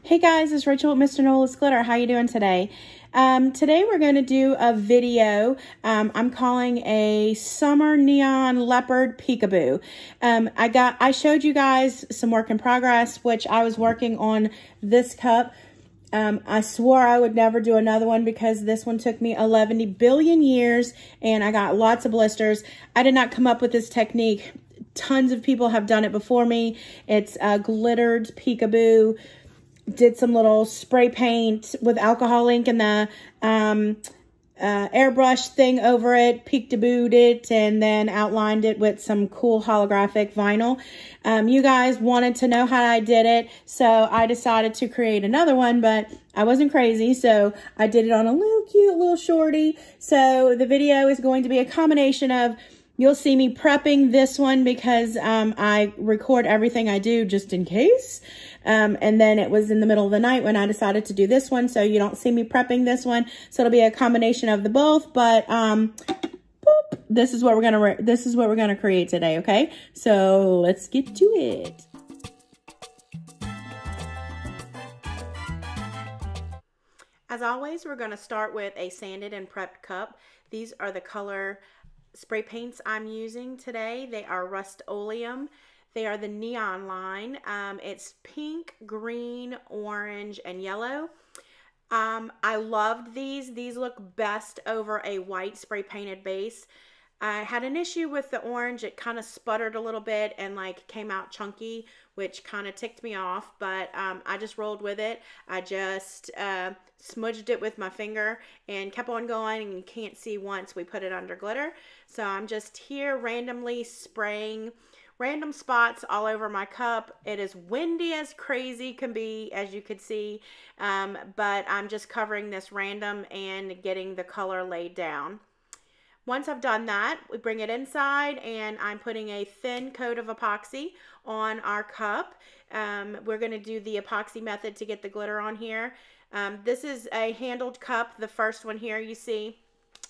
Hey guys, it's Rachel with Mr. Nola's Glitter. How you doing today? Today we're going to do a video I'm calling a Summer Neon Leopard Peek-A-Boo. I showed you guys some work in progress, which I was working on this cup. I swore I would never do another one because this one took me 11 billion years and I got lots of blisters. I did not come up with this technique. Tons of people have done it before me. It's a glittered Peek-A-Boo. Did some little spray paint with alcohol ink and the airbrush thing over it, peek-a-booed it, and then outlined it with some cool holographic vinyl. You guys wanted to know how I did it, so I decided to create another one, but I wasn't crazy, so I did it on a little cute little shorty. So the video is going to be a combination of, you'll see me prepping this one because I record everything I do just in case. And then it was in the middle of the night when I decided to do this one, so you don't see me prepping this one. So it'll be a combination of the both, but boop, this is what we're gonna create today, okay? So let's get to it. As always, we're gonna start with a sanded and prepped cup. These are the color spray paints I'm using today. They are Rust-Oleum. They are the neon line. It's pink, green, orange, and yellow. I loved these. These look best over a white spray painted base. I had an issue with the orange. It kind of sputtered a little bit and like came out chunky, which kind of ticked me off, but I just rolled with it. I just smudged it with my finger and kept on going, and you can't see once we put it under glitter. So I'm just here randomly spraying random spots all over my cup. It is windy as crazy can be, as you could see, but I'm just covering this random and getting the color laid down. Once I've done that, we bring it inside and I'm putting a thin coat of epoxy on our cup. We're going to do the epoxy method to get the glitter on here. This is a handled cup, the first one here you see.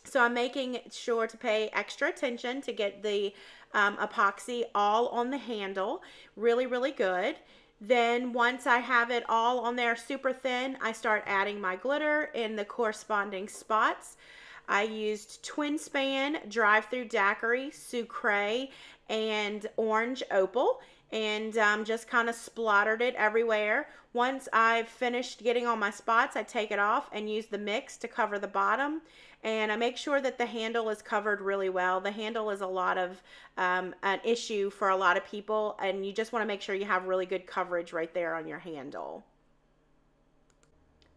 So I'm making sure to pay extra attention to get the epoxy all on the handle, really, really good. Then once I have it all on there super thin, I start adding my glitter in the corresponding spots. I used Twin Span, Drive-Through Daiquiri, Sucre, and Orange Opal, and just kind of splattered it everywhere. Once I've finished getting all my spots, I take it off and use the mix to cover the bottom, and I make sure that the handle is covered really well. The handle is a lot of an issue for a lot of people, and you just want to make sure you have really good coverage right there on your handle.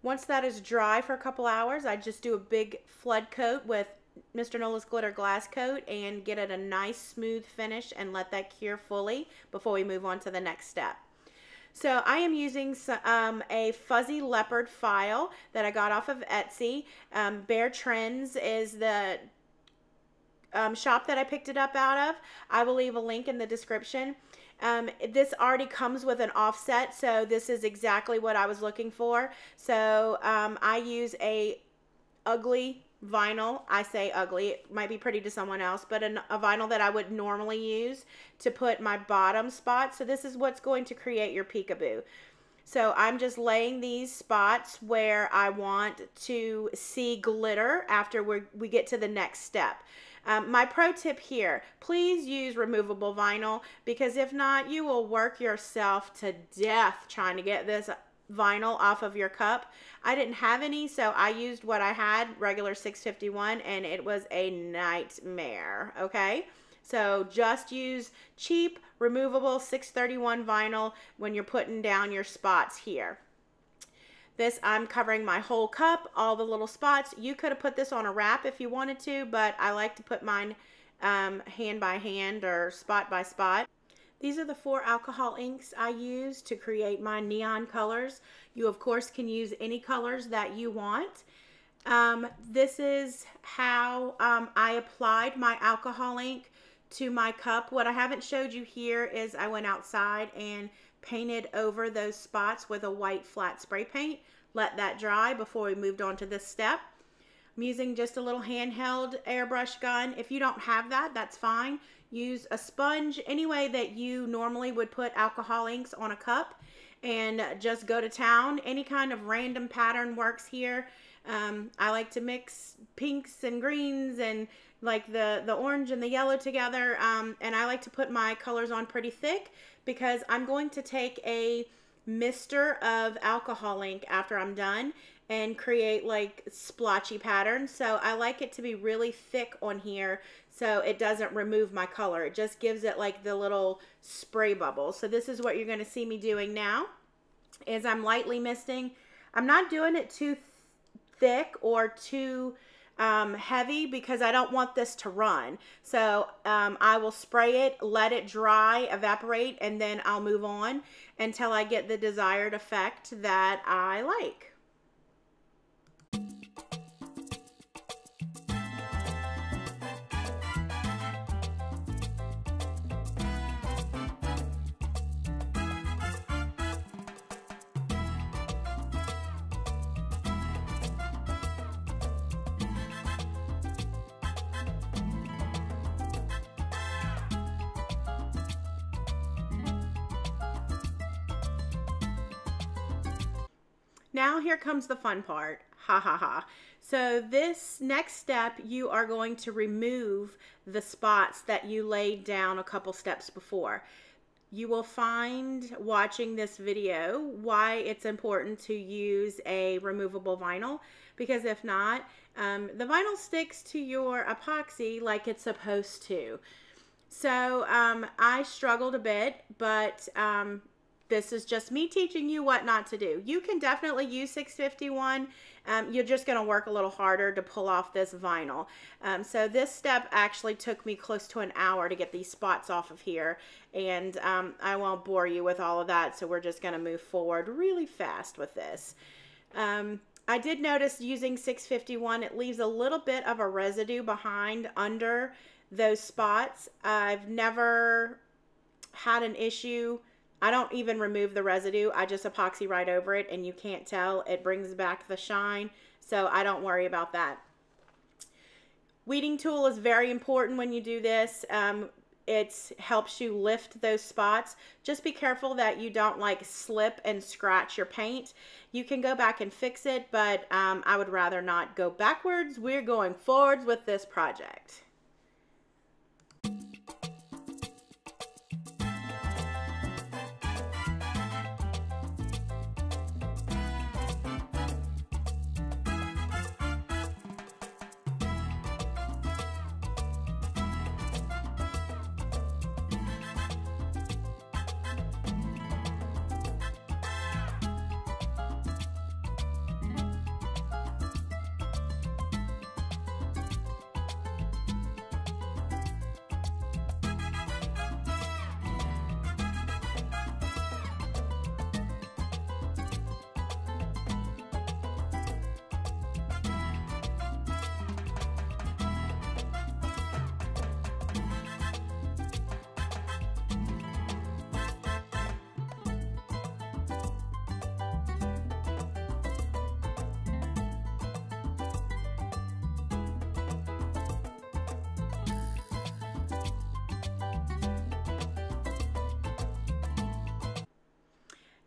Once that is dry for a couple hours, I just do a big flood coat with Mr. Nola's Glitter Glass Coat and get it a nice smooth finish and let that cure fully before we move on to the next step. So I am using a fuzzy leopard file that I got off of Etsy. Bear Trends is the shop that I picked it up out of. I will leave a link in the description. This already comes with an offset, so this is exactly what I was looking for. So I use a ugly vinyl. I say ugly, it might be pretty to someone else, but a vinyl that I would normally use to put my bottom spot. So this is what's going to create your Peek-A-Boo. So I'm just laying these spots where I want to see glitter after we get to the next step. My pro tip here, please use removable vinyl, because if not, you will work yourself to death trying to get this vinyl off of your cup. I didn't have any, so I used what I had, regular 651, and it was a nightmare, okay? So just use cheap, removable 631 vinyl when you're putting down your spots here. This, I'm covering my whole cup, all the little spots. You could have put this on a wrap if you wanted to, but I like to put mine hand by hand or spot by spot. These are the 4 alcohol inks I use to create my neon colors. You, of course, can use any colors that you want. This is how I applied my alcohol ink to my cup. What I haven't showed you here is I went outside and painted over those spots with a white flat spray paint. Let that dry before we moved on to this step. I'm using just a little handheld airbrush gun. If you don't have that, that's fine. Use a sponge, any way that you normally would put alcohol inks on a cup, and just go to town. Any kind of random pattern works here. I like to mix pinks and greens and like the orange and the yellow together, and I like to put my colors on pretty thick because I'm going to take a mister of alcohol ink after I'm done and create like splotchy patterns. So I like it to be really thick on here so it doesn't remove my color. It just gives it like the little spray bubbles. So this is what you're going to see me doing now is I'm lightly misting. I'm not doing it too thick or too heavy because I don't want this to run. So I will spray it, let it dry, evaporate, and then I'll move on until I get the desired effect that I like. Now here comes the fun part. Ha ha ha. So this next step, you are going to remove the spots that you laid down a couple steps before. You will find watching this video why it's important to use a removable vinyl, because if not, the vinyl sticks to your epoxy like it's supposed to. So I struggled a bit, but this is just me teaching you what not to do. You can definitely use 651. You're just going to work a little harder to pull off this vinyl. So this step actually took me close to an hour to get these spots off of here. And I won't bore you with all of that. So we're just going to move forward really fast with this. I did notice using 651, it leaves a little bit of a residue behind under those spots. I've never had an issue. I don't even remove the residue. I just epoxy right over it, and you can't tell. It brings back the shine, so I don't worry about that. Weeding tool is very important when you do this. It helps you lift those spots. Just be careful that you don't like slip and scratch your paint. You can go back and fix it, but I would rather not go backwards. We're going forwards with this project.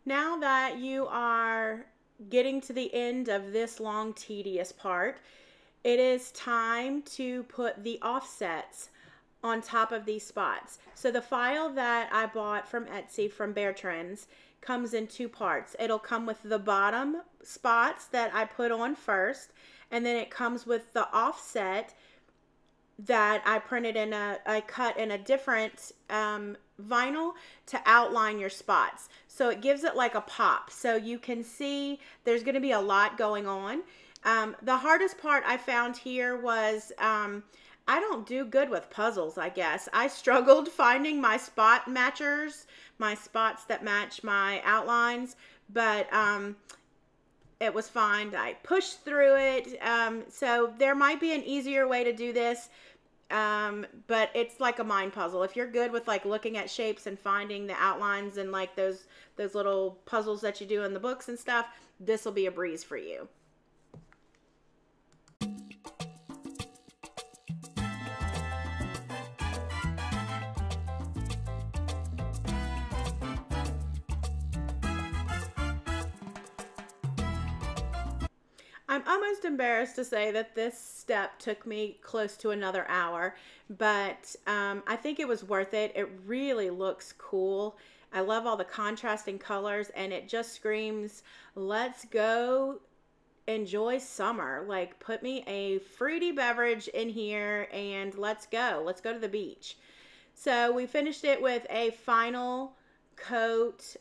Now that you are getting to the end of this long, tedious part, it is time to put the offsets on top of these spots. So the file that I bought from Etsy from Bear Trends comes in two parts. It'll come with the bottom spots that I put on first, and then it comes with the offset that I printed in I cut in a different vinyl to outline your spots. So it gives it like a pop. So you can see there's going to be a lot going on. The hardest part I found here was I don't do good with puzzles, I guess. I struggled finding my spot matchers, my spots that match my outlines, but it was fine. I pushed through it. So there might be an easier way to do this. But it's like a mind puzzle. If you're good with like looking at shapes and finding the outlines and like those little puzzles that you do in the books and stuff, this will be a breeze for you. I'm almost embarrassed to say that this step took me close to another hour, but I think it was worth it. It really looks cool. I love all the contrasting colors, and it just screams, let's go enjoy summer. Like, put me a fruity beverage in here and let's go. Let's go to the beach. So we finished it with a final coat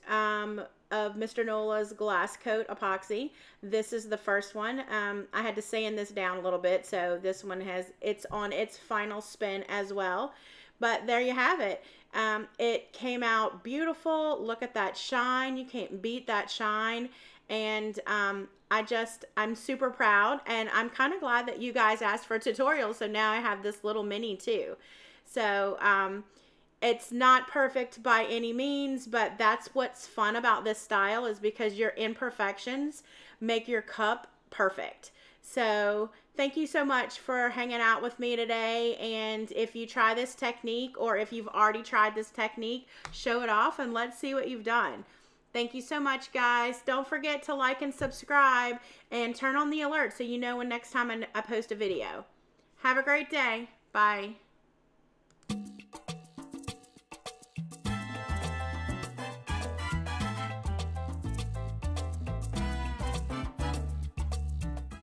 of Mr. Nola's glass coat epoxy. This is the first one. I had to sand this down a little bit, so this one it's on its final spin as well. But there you have it. It came out beautiful. Look at that shine. You can't beat that shine. And I'm super proud, and I'm kind of glad that you guys asked for a tutorial, so now I have this little mini too. So it's not perfect by any means, but that's what's fun about this style, is because your imperfections make your cup perfect. So thank you so much for hanging out with me today, and if you try this technique, or if you've already tried this technique, show it off and let's see what you've done. Thank you so much, guys. Don't forget to like and subscribe and turn on the alert so you know when next time I post a video. Have a great day. Bye.